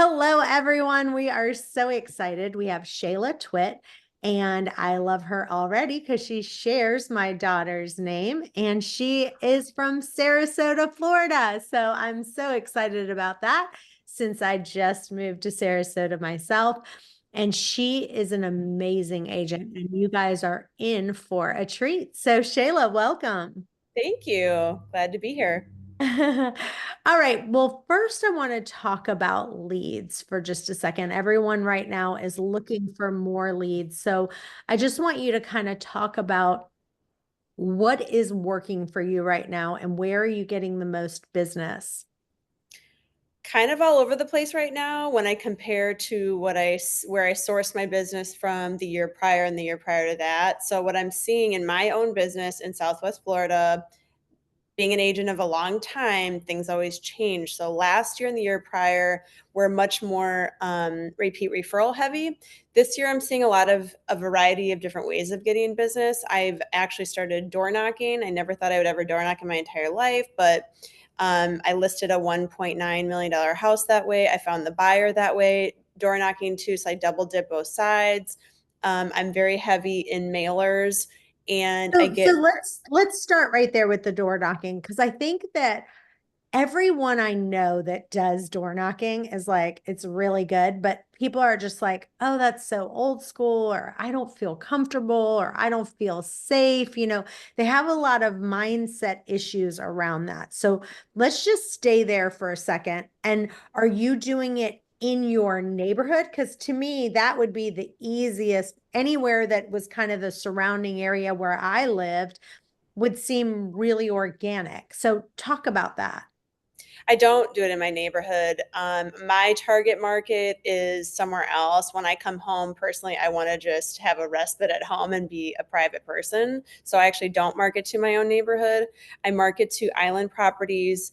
Hello, everyone. We are so excited. We have Shayla Twit, and I love her already because she shares my daughter's name, and she is from Sarasota, Florida. So I'm so excited about that since I just moved to Sarasota myself. And she is an amazing agent, and you guys are in for a treat. So, Shayla, welcome. Thank you. Glad to be here. All right. Well, first, I want to talk about leads for just a second. Everyone right now is looking for more leads. So I just want you to kind of talk about what is working for you right now and where are you getting the most business? Kind of all over the place right now when I compare to where I sourced my business from the year prior and the year prior to that. So what I'm seeing in my own business in Southwest Florida, being an agent of a long time, things always change. So last year and the year prior were much more repeat referral heavy. This year, I'm seeing a variety of different ways of getting business. I've actually started door knocking. I never thought I would ever door knock in my entire life, but I listed a $1.9 million house that way. I found the buyer that way, door knocking too. So I double dip both sides. I'm very heavy in mailers and I So get let's start right there with the door knocking because I think that everyone I know that does door knocking is like, it's really good, but people are just like, oh, that's so old school, or I don't feel comfortable, or I don't feel safe. They have a lot of mindset issues around that. So let's just stay there for a second. And are you doing it in your neighborhood? Because to me, that would be the easiest. Anywhere that was kind of the surrounding area where I lived would seem really organic. So talk about that. I don't do it in my neighborhood. My target market is somewhere else. When I come home, personally, I want to just have a respite at home and be a private person. So I actually don't market to my own neighborhood. I market to island properties,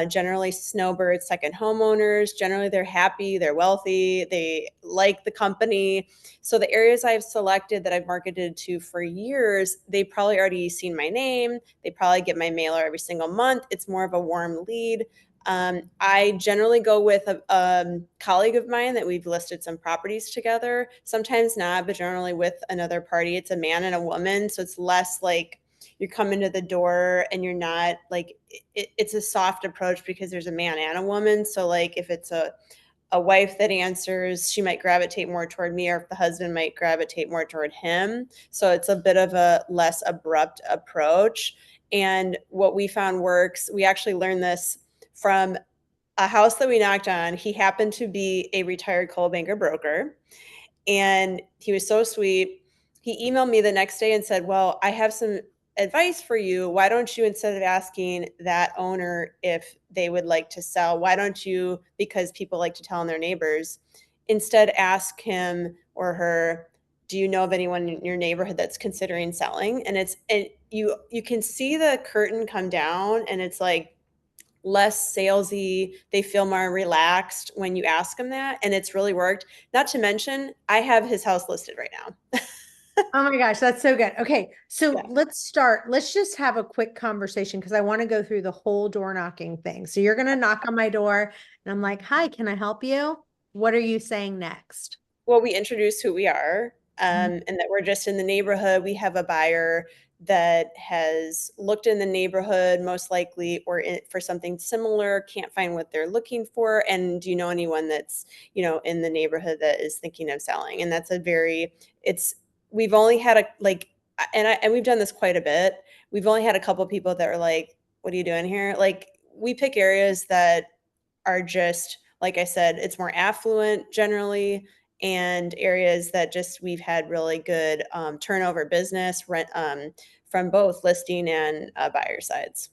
generally snowbirds, second homeowners. Generally, they're happy, they're wealthy, they like the company. So the areas I've selected that I've marketed to for years, they probably already seen my name. They probably get my mailer every single month. It's more of a warm lead. I generally go with a colleague of mine that we've listed some properties together. Sometimes not, but generally with another party. It's a man and a woman. So it's less like you're coming to the door and you're not like, it's a soft approach because there's a man and a woman. So, like, if it's a wife that answers, she might gravitate more toward me, or if the husband might gravitate more toward him. So it's a bit of a less abrupt approach. And what we found works, we actually learned this from a house that we knocked on. He happened to be a retired coal banker broker, and he was so sweet. He emailed me the next day and said, well, I have some advice for you. Why don't you, instead of asking that owner if they would like to sell, why don't you, because people like to tell on their neighbors, instead ask him or her, do you know of anyone in your neighborhood that's considering selling? And you can see the curtain come down, and it's like less salesy. They feel more relaxed when you ask them that, and it's really worked. Not to mention, I have his house listed right now. Oh my gosh, that's so good. Okay, so Yeah. let's start. Let's just have a quick conversation because I want to go through the whole door knocking thing. So you're going to knock on my door, and I'm like, hi, can I help you? What are you saying next? Well, we introduce who we are, and that we're just in the neighborhood. We have a buyer that has looked in the neighborhood, most likely, or for something similar, can't find what they're looking for. And do you know anyone that's, in the neighborhood that is thinking of selling? And that's it's, we've only had and we've done this quite a bit. We've only had a couple people that are like, what are you doing here? Like, we pick areas that are just, like I said, it's more affluent generally, and areas that just we've had really good turnover business rent from both listing and buyer sides.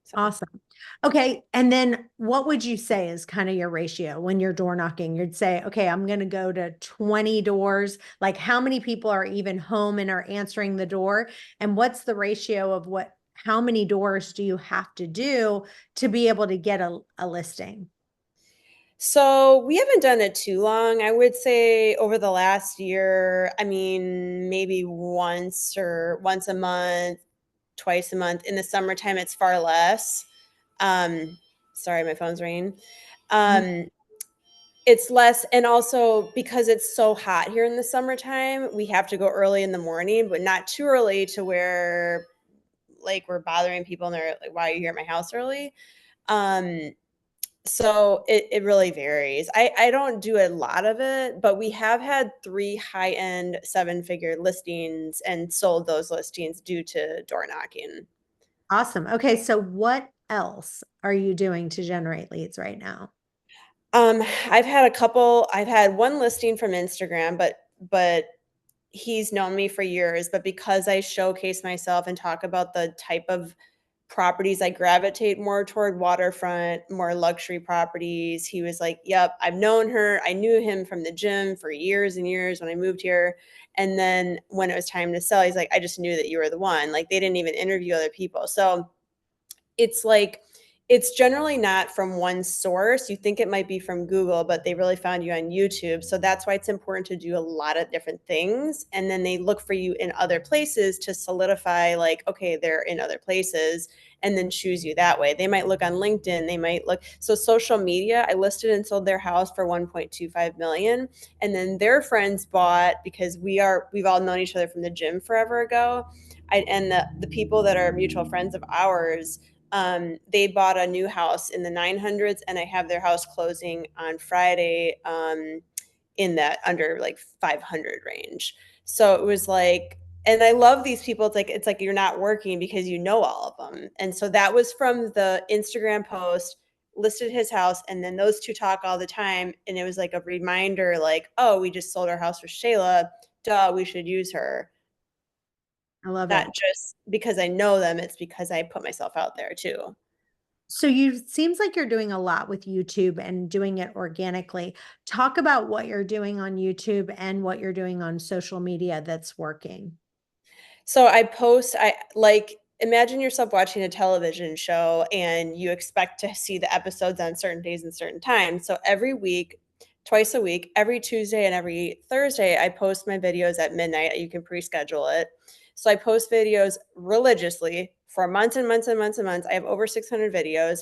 So Awesome. Okay, and then what would you say is kind of your ratio when you're door knocking? You'd say, okay, I'm going to go to 20 doors. Like, how many people are even home and are answering the door? And what's the ratio of how many doors do you have to do to be able to get a listing? So we haven't done it too long. I would say over the last year, I mean, maybe once a month, twice a month. In the summertime, it's far less. Um, Sorry, my phone's ringing. Um, It's less, and also because it's so hot here in the summertime, we have to go early in the morning, but not too early to where like we're bothering people and they're like, why are you here at my house early? Um, so it really varies. I don't do a lot of it, but we have had 3 high-end 7-figure listings and sold those listings due to door knocking. Awesome. Okay, so what else are you doing to generate leads right now? I've had one listing from Instagram, but he's known me for years, but because I showcase myself and talk about the type of properties I gravitate more toward, waterfront, more luxury properties, he was like, "Yep, I've known her. I knew him from the gym for years and years when I moved here." And then when it was time to sell, he's like, "I just knew that you were the one." Like they didn't even interview other people. So it's like it's generally not from one source. You think it might be from Google, but they really found you on YouTube. So that's why it's important to do a lot of different things. And then they look for you in other places to solidify, like, okay, they're in other places, and then choose you that way. They might look on LinkedIn, they might look. So social media, I listed and sold their house for 1.25 million. And then their friends bought because we've all known each other from the gym forever ago. And the people that are mutual friends of ours, they bought a new house in the 900s, and I have their house closing on Friday, in that under like 500 range. So it was like, and I love these people. It's like you're not working because you know all of them. And so that was from the Instagram post, listed his house, and then those two talk all the time. And it was like a reminder, like, oh, we just sold our house for Shayla. Duh, we should use her. I love Not it. just because I know them, it's because I put myself out there too. So you seems like you're doing a lot with YouTube and doing it organically. Talk about what you're doing on YouTube and what you're doing on social media that's working. So I like imagine yourself watching a television show and you expect to see the episodes on certain days and certain times. So every week, twice a week, every Tuesday and every Thursday, I post my videos at midnight. You can pre-schedule it. So I post videos religiously for months and months and months and months. I have over 600 videos.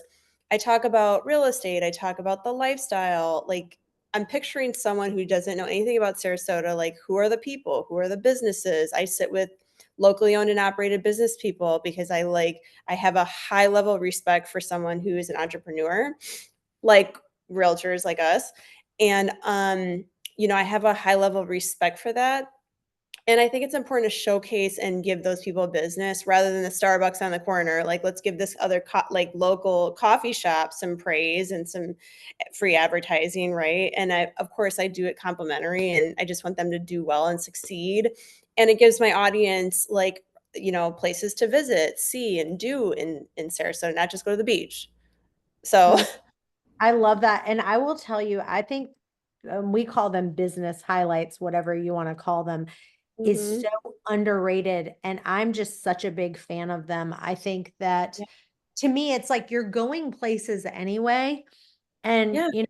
I talk about real estate, I talk about the lifestyle. Like I'm picturing someone who doesn't know anything about Sarasota, like who are the people, who are the businesses. I sit with locally owned and operated business people because I have a high level of respect for someone who is an entrepreneur, like realtors like us. And I have a high level of respect for that. And I think it's important to showcase and give those people business rather than the Starbucks on the corner. Like, let's give this other like local coffee shop some praise and some free advertising, right? And of course, I do it complimentary, and I just want them to do well and succeed. And it gives my audience like places to visit, see, and do in Sarasota, not just go to the beach. So, No, I love that. And I will tell you, I think we call them business highlights, whatever you want to call them, is mhm. so underrated. And I'm just such a big fan of them. I think that Yeah, to me, it's like you're going places anyway. And yeah,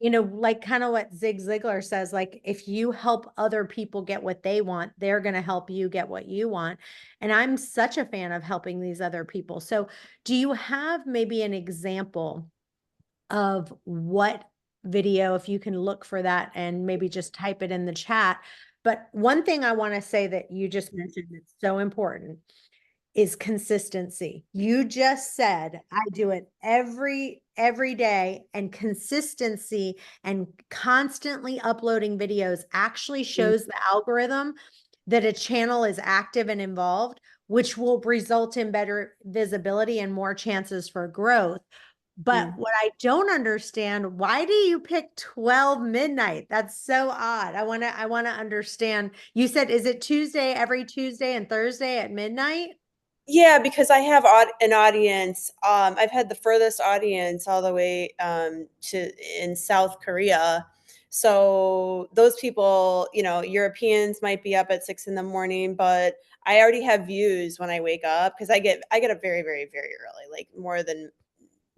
like kind of what Zig Ziglar says, like if you help other people get what they want, they're going to help you get what you want. And I'm such a fan of helping these other people. So do you have maybe an example of what video, if you can look for that and maybe just type it in the chat? But one thing I want to say that you just mentioned that's so important is consistency. You just said I do it every day, and consistency and constantly uploading videos actually mhm, shows the algorithm that a channel is active and involved, which will result in better visibility and more chances for growth. But mhm. what I don't understand, why do you pick 12 midnight? That's so odd. I want to understand. You said, is it Tuesday, every Tuesday and Thursday at midnight? Yeah, because I have an audience. I've had the furthest audience all the way to in South Korea. So those people, Europeans might be up at 6 in the morning, but I already have views when I wake up because I get up very, very, very early, like more than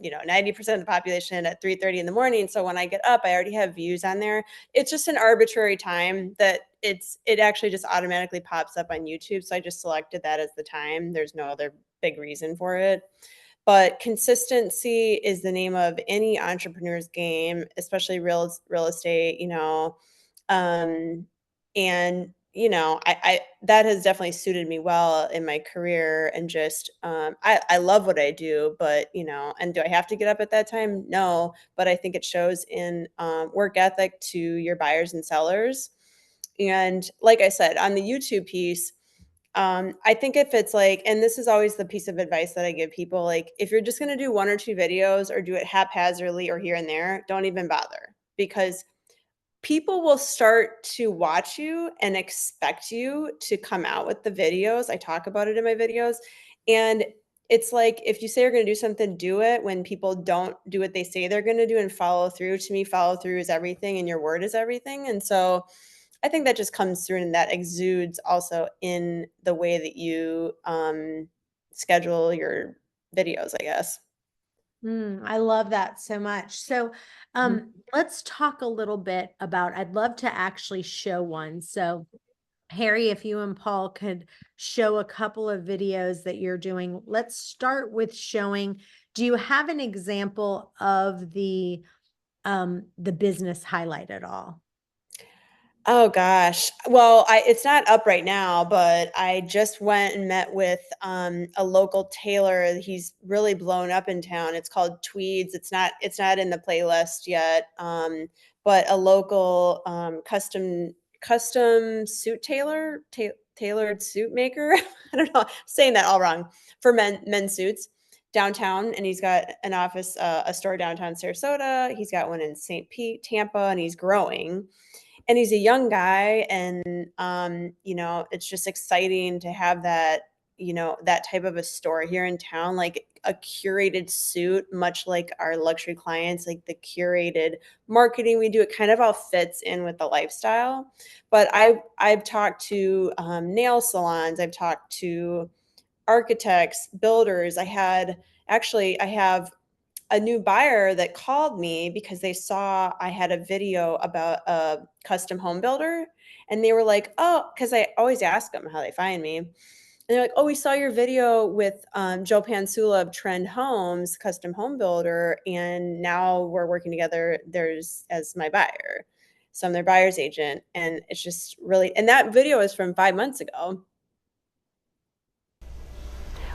90% of the population at 3:30 in the morning. So when I get up, I already have views on there. It's just an arbitrary time that it actually just automatically pops up on YouTube. So I just selected that as the time. There's no other big reason for it. But consistency is the name of any entrepreneur's game, especially real estate, and I that has definitely suited me well in my career, and just I love what I do, but and do I have to get up at that time? No, but I think it shows in work ethic to your buyers and sellers. And like I said, on the YouTube piece, I think if it's like, and this is always the piece of advice that I give people, like if you're just going to do one or two videos or do it haphazardly or here and there, don't even bother, because people will start to watch you and expect you to come out with the videos. I talk about it in my videos. And it's like, if you say you're going to do something, do it. When people don't do what they say they're going to do and follow through, to me, follow through is everything and your word is everything. And so I think that just comes through, and that exudes also in the way that you schedule your videos, I guess. I love that so much. So, Mhm. let's talk a little bit about, I'd love to actually show one. So, Harry, if you and Paul could show a couple of videos that you're doing, let's start with showing, do you have an example of the business highlight at all? Oh gosh. Well, it's not up right now, but I just went and met with a local tailor. He's really blown up in town. It's called Tweeds. It's not in the playlist yet. But a local custom suit tailored suit maker. I don't know, I'm saying that all wrong, for men's suits downtown. And he's got an office, a store downtown Sarasota. He's got one in St. Pete, Tampa, and he's growing, and he's a young guy. And it's just exciting to have that type of a store here in town, like a curated suit, much like our luxury clients, like the curated marketing we do. It kind of all fits in with the lifestyle. But I've talked to nail salons, I've talked to architects, builders. I have a new buyer that called me because they saw I had a video about a custom home builder, and they were like, "Oh," because I always ask them how they find me. And they're like, "Oh, we saw your video with Joe Pansula of Trend Homes, custom home builder, and now we're working together. There's as my buyer, so I'm their buyer's agent." And it's just really, and that video is from 5 months ago.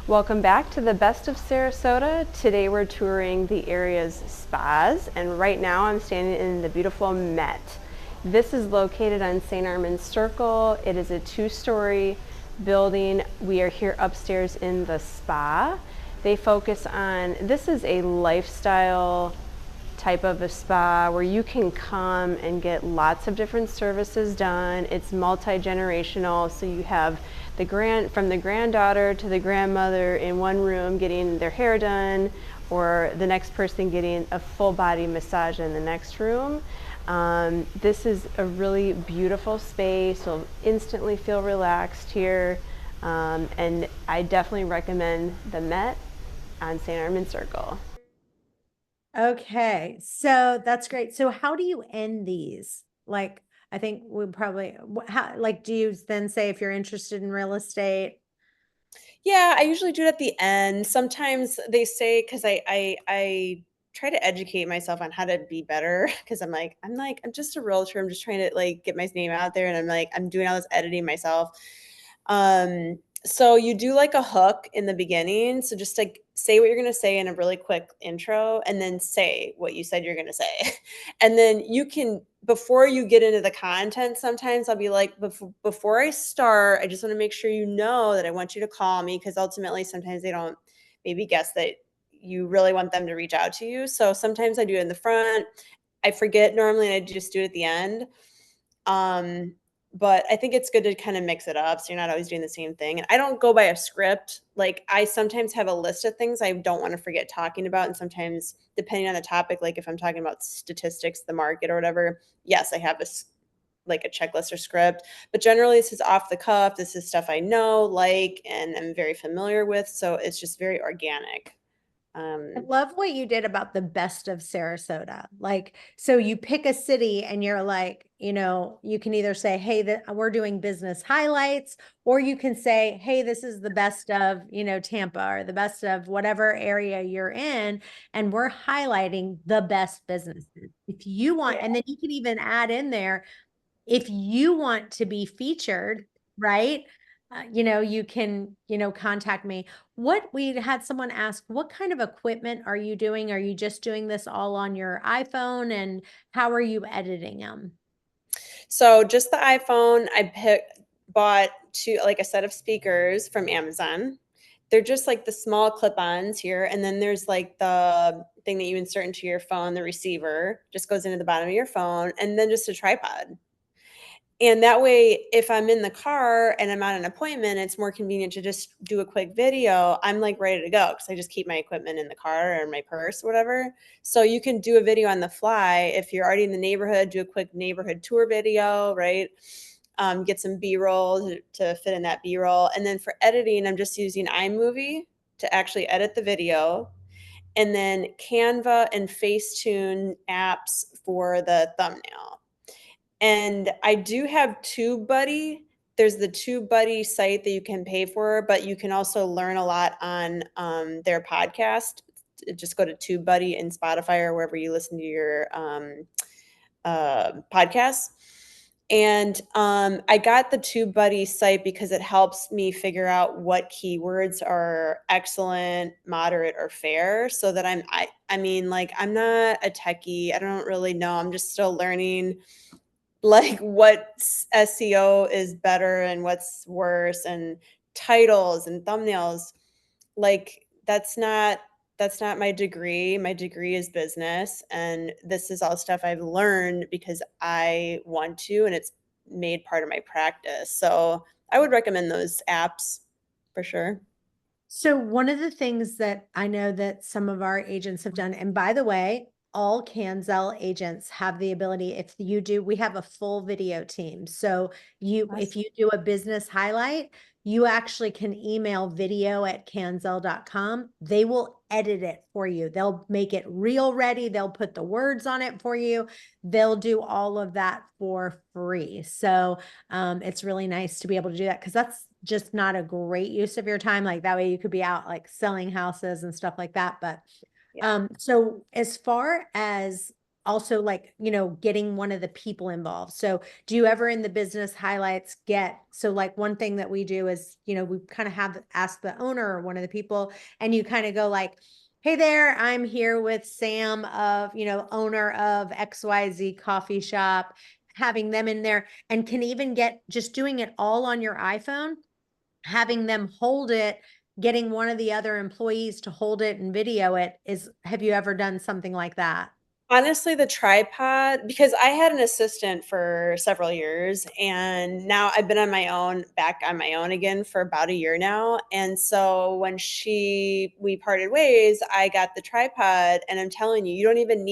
Welcome back to the Best of Sarasota. Today we're touring the area's spas, and right now I'm standing in the beautiful Met. This is located on St. Armand's Circle. It is a 2-story building. We are here upstairs in the spa. They focus on, this is a lifestyle type of a spa where you can come and get lots of different services done. It's multi-generational, so you have from the granddaughter to the grandmother in one room getting their hair done, or the next person getting a full body massage in the next room. This is a really beautiful space. You'll instantly feel relaxed here, and I definitely recommend the Met on St. Armand Circle. Okay, so that's great. So how do you end these? Like, I think we probably, how, like, do you then say if you're interested in real estate? Yeah, I usually do it at the end. Sometimes they say, because I try to educate myself on how to be better, because I'm just a realtor. I'm just trying to like get my name out there, and I'm doing all this editing myself. So you do like a hook in the beginning. So just like say what you're going to say in a really quick intro, and then say what you said you're going to say. And then you can, before you get into the content, sometimes I'll be like, before I start, I just want to make sure you know that I want you to call me, because ultimately sometimes they don't maybe guess that you really want them to reach out to you. So sometimes I do it in the front. I forget normally, and I just do it at the end. But I think it's good to kind of mix it up, so you're not always doing the same thing. And I don't go by a script. Like, I sometimes have a list of things I don't want to forget talking about, and sometimes depending on the topic, like if I'm talking about statistics, the market or whatever, yes, I have like a checklist or script. But generally this is off the cuff. This is stuff I know, like, and I'm very familiar with, so it's just very organic. I love what you did about the best of Sarasota. Like, so you pick a city and you're like, you can either say, hey, that we're doing business highlights, or you can say, hey, this is the best of, Tampa, or the best of whatever area you're in. And we're highlighting the best businesses. If you want, and then you can even add in there, if you want to be featured, right? You can, contact me. We had someone ask, what kind of equipment are you doing? Are you just doing this all on your iPhone, and how are you editing them? So just the iPhone, bought like a set of speakers from Amazon. They're just like the small clip-ons here. And then there's like the thing that you insert into your phone, the receiver just goes into the bottom of your phone, and then just a tripod. And that way, if I'm in the car and I'm on an appointment, it's more convenient to just do a quick video. I'm like ready to go because I just keep my equipment in the car or my purse, whatever. So you can do a video on the fly. If you're already in the neighborhood, do a quick neighborhood tour video, right? Get some B-roll to fit in that B-roll. And then for editing, I'm just using iMovie to actually edit the video. And then Canva and Facetune apps for the thumbnail. And I do have TubeBuddy. There's the TubeBuddy site that you can pay for, but you can also learn a lot on their podcast. Just go to TubeBuddy in Spotify or wherever you listen to your podcasts. And I got the TubeBuddy site because it helps me figure out what keywords are excellent, moderate, or fair, so that I mean, like, I'm not a techie. I don't really know. I'm just still learning like what SEO is better and what's worse, and titles and thumbnails. Like that's not my degree. My degree is business, and this is all stuff I've learned because I want to, and it's made part of my practice. So I would recommend those apps for sure. So one of the things that I know that some of our agents have done, and by the way, all Canzell agents have the ability, we have a full video team. So if you do a business highlight, you actually can email video@canzell.com. They will edit it for you. They'll make it reel ready. They'll put the words on it for you. They'll do all of that for free. So it's really nice to be able to do that, because that's just not a great use of your time. Like that way you could be out like selling houses and stuff like that. But so as far as also like, getting one of the people involved. So do you ever in the business highlights so like one thing that we do is, we kind of have ask the owner or one of the people, and you kind of go like, hey there, I'm here with Sam of, owner of XYZ coffee shop, having them in there, and can even get just doing it all on your iPhone, having them hold it, getting one of the other employees to hold it and video it. Have you ever done something like that? Honestly, the tripod, because I had an assistant for several years, and now I've been back on my own again for about a year now. And so when we parted ways, I got the tripod, and I'm telling you, you don't even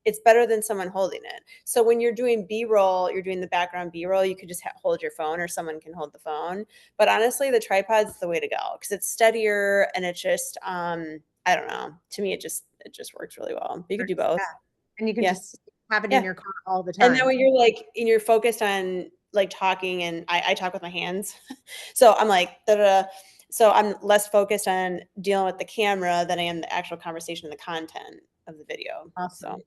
it's better than someone holding it. So when you're doing B-roll, you're doing the background B-roll, you could just hold your phone, or someone can hold the phone. But honestly, the tripod's the way to go because it's steadier, and it's just, I don't know. To me, it just works really well. You could do both. And you can just have it in your car all the time. And then when you're focused on like talking, and I talk with my hands. So I'm like, da-da-da. So I'm less focused on dealing with the camera than I am the actual conversation and the content of the video. Awesome.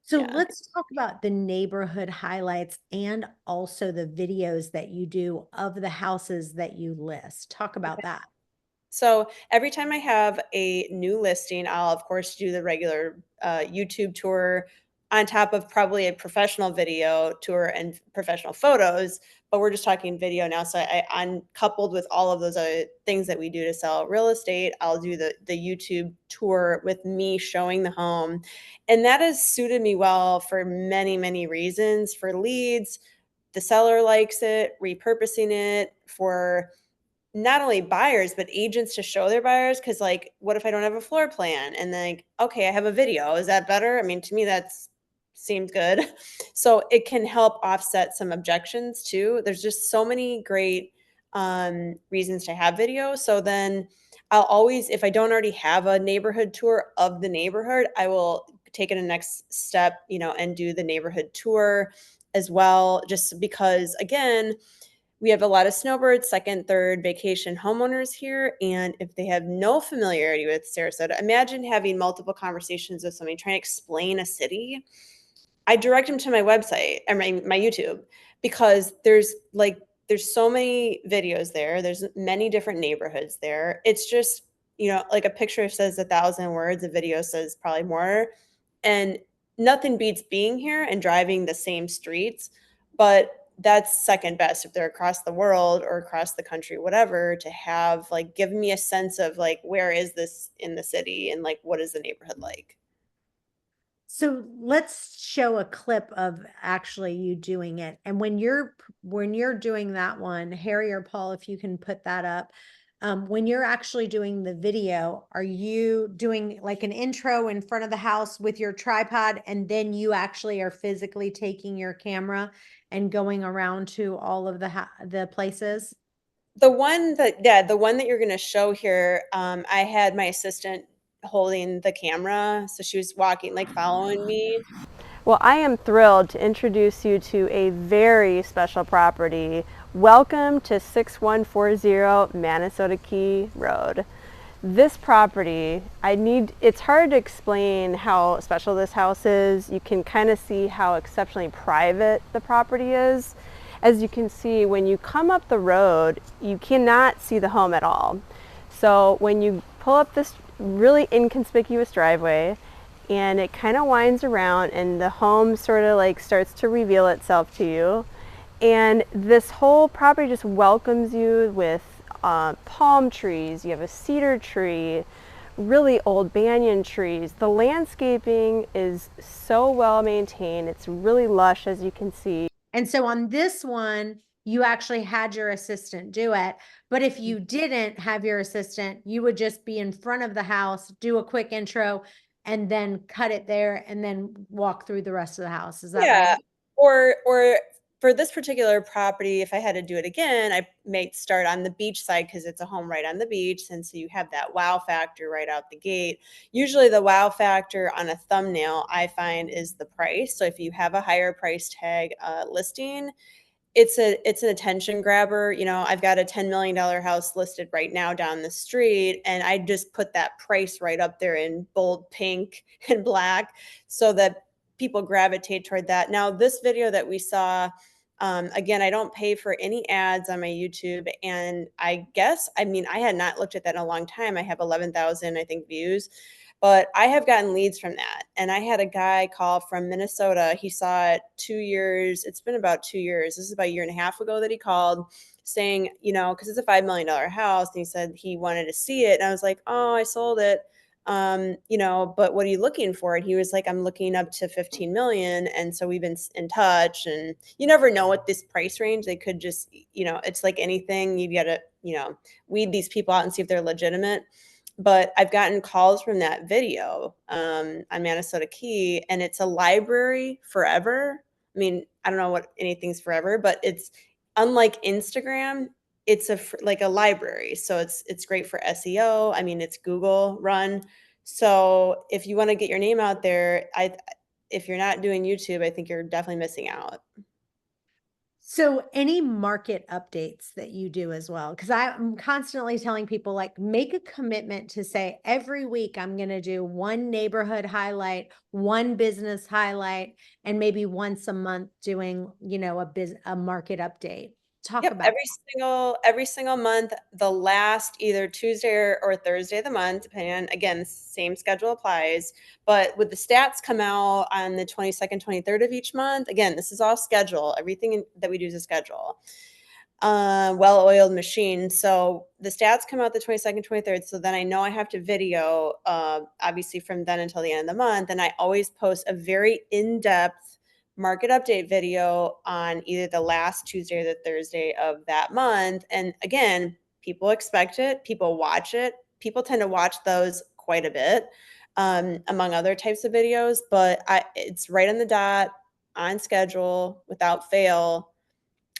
So let's talk about the neighborhood highlights and also the videos that you do of the houses that you list. Talk about that. So every time I have a new listing, I'll of course do the regular YouTube tour on top of probably a professional video tour and professional photos, but we're just talking video now. So I'm coupled with all of those other things that we do to sell real estate. I'll do the YouTube tour with me showing the home. And that has suited me well for many, many reasons. For leads, the seller likes it, repurposing it for not only buyers, but agents to show their buyers. Cause like, what if I don't have a floor plan? And then, okay, I have a video. Is that better? I mean, to me, seems good. So it can help offset some objections too. There's just so many great reasons to have video. So then I'll always, if I don't already have a neighborhood tour of the neighborhood, I will taken a next step, and do the neighborhood tour as well, just because, again, we have a lot of snowbirds, second, third vacation homeowners here. And if they have no familiarity with Sarasota, imagine having multiple conversations with somebody trying to explain a city. I direct them to my website or my YouTube, because there's so many videos there. There's many different neighborhoods there. It's just, like a picture says 1,000 words, a video says probably more. And nothing beats being here and driving the same streets, but that's second best if they're across the world or across the country, whatever, to have give me a sense of where is this in the city and what is the neighborhood like. So let's show a clip of actually you doing it. And when you're doing that one, Harry or Paul, if you can put that up, when you're actually doing the video, are you doing like an intro in front of the house with your tripod, and then you actually are physically taking your camera and going around to all of the places? The one that you're going to show here, I had my assistant holding the camera, so she was walking, following me. Well, I am thrilled to introduce you to a very special property. Welcome to 6140 Minnesota Key Road. This property, it's hard to explain how special this house is. You can kind of see how exceptionally private the property is. As you can see, when you come up the road, you cannot see the home at all. So when you pull up this really inconspicuous driveway, and it kind of winds around, and the home sort of starts to reveal itself to you. And this whole property just welcomes you with palm trees. You have a cedar tree, really old banyan trees. The landscaping is so well maintained. It's really lush, as you can see. And so on this one, you actually had your assistant do it. But if you didn't have your assistant, you would just be in front of the house, do a quick intro, and then cut it there and then walk through the rest of the house. Is that right? Or for this particular property, if I had to do it again, I may start on the beach side because it's a home right on the beach. And so you have that wow factor right out the gate. Usually the wow factor on a thumbnail, I find, is the price. So if you have a higher price tag listing, it's an attention grabber. I've got a $10 million house listed right now down the street, and I just put that price right up there in bold pink and black so that people gravitate toward that. Now, this video that we saw, again, I don't pay for any ads on my YouTube, and I had not looked at that in a long time. I have 11,000, I think, views. But I have gotten leads from that. And I had a guy call from Minnesota. He saw it 2 years. It's been about 2 years. This is about a year and a half ago that he called saying, because it's a $5 million house. And he said he wanted to see it. And I was like, oh, I sold it. But what are you looking for? And he was like, I'm looking up to 15 million. And so we've been in touch, and you never know what this price range, they could just, it's like anything. You got to, weed these people out and see if they're legitimate. But I've gotten calls from that video on Minnesota Key, and it's a library forever. I mean, I don't know what anything's forever, but it's unlike Instagram. It's like a library. So it's great for SEO. I mean, it's Google run. So if you want to get your name out there, if you're not doing YouTube, I think you're definitely missing out. So any market updates that you do as well? Because I'm constantly telling people, make a commitment to say every week I'm going to do one neighborhood highlight, one business highlight, and maybe once a month doing, a market update. Talk about every single month, the last either Tuesday or Thursday of the month, depending on, again, same schedule applies. But with the stats come out on the 22nd, 23rd of each month, again, this is all schedule. Everything that we do is a schedule. Well-oiled machine. So the stats come out the 22nd, 23rd. So then I know I have to video, obviously from then until the end of the month. And I always post a very in-depth market update video on either the last Tuesday or the Thursday of that month. And again, people expect it, people watch it. People tend to watch those quite a bit, among other types of videos, but it's right on the dot, on schedule, without fail.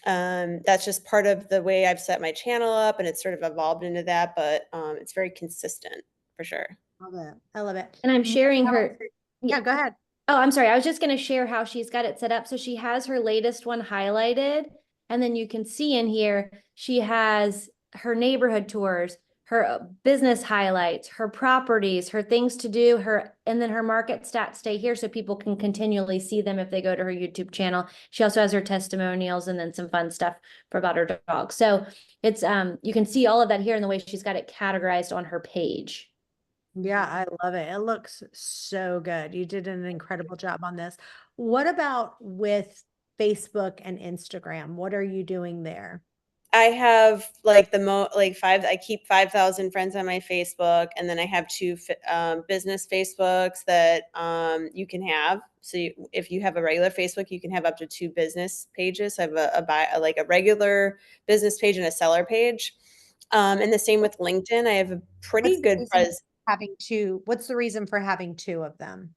That's just part of the way I've set my channel up, and it's sort of evolved into that, but it's very consistent for sure. Love it. I love it. And I'm sharing her. Yeah, go ahead. Oh, I'm sorry. I was just going to share how she's got it set up. So she has her latest one highlighted, and then you can see in here, she has her neighborhood tours, her business highlights, her properties, her things to do, and then her market stats stay here so people can continually see them if they go to her YouTube channel. She also has her testimonials and then some fun stuff for about her dog. So it's, you can see all of that here in the way she's got it categorized on her page. Yeah, I love it. It looks so good. You did an incredible job on this. What about with Facebook and Instagram? What are you doing there? I have like I keep 5,000 friends on my Facebook, and then I have two business Facebooks that you can have. So if you have a regular Facebook, you can have up to 2 business pages. So I have like a regular business page and a seller page. And the same with LinkedIn. I have a pretty good having two. What's the reason for having 2 of them?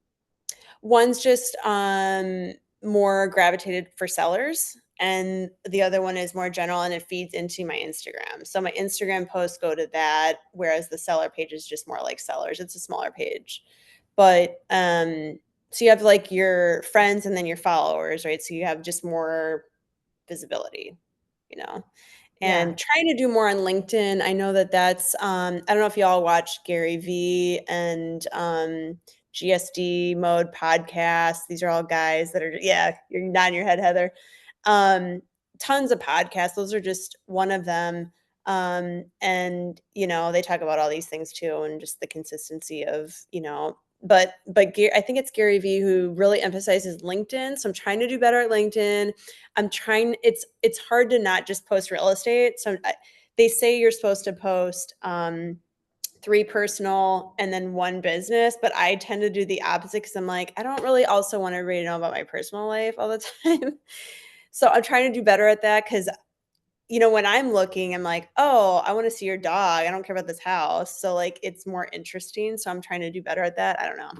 One's just more gravitated for sellers, and the other one is more general, and it feeds into my Instagram. So my Instagram posts go to that, whereas the seller page is just more like sellers. It's a smaller page. But so you have like your friends and then your followers, right? So you have just more visibility, and trying to do more on LinkedIn. I know that's I don't know if y'all watch Gary V and GSD Mode podcast. These are all guys that are, yeah, you're nodding your head, Heather. Tons of podcasts. Those are just one of them. And they talk about all these things too, and just the consistency of, but I think it's Gary V who really emphasizes LinkedIn. So I'm trying to do better at LinkedIn. It's hard to not just post real estate. So they say you're supposed to post 3 personal and then 1 business, but I tend to do the opposite because I'm like, I don't really also want everybody to know about my personal life all the time. So I'm trying to do better at that because, when I'm looking, I'm like, oh, I want to see your dog. I don't care about this house. So like, it's more interesting. So I'm trying to do better at that. I don't know.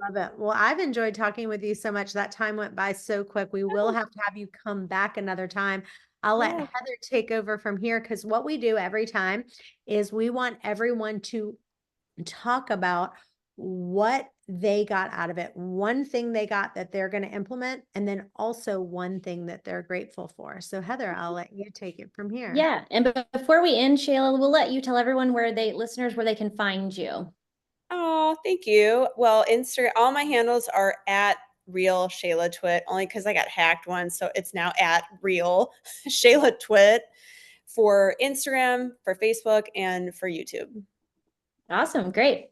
Love it. Well, I've enjoyed talking with you so much. That time went by so quick. We will have to have you come back another time. I'll let Heather take over from here because what we do every time is we want everyone to talk about what they got out of it. One thing they got that they're going to implement, and then also one thing that they're grateful for. So Heather, I'll let you take it from here. Yeah. And before we end, Shayla, we'll let you tell everyone where they can find you. Oh, thank you. Well, all my handles are at Real Shayla Twit, only because I got hacked once. So it's now at Real Shayla Twit for Instagram, for Facebook, and for YouTube. Awesome. Great.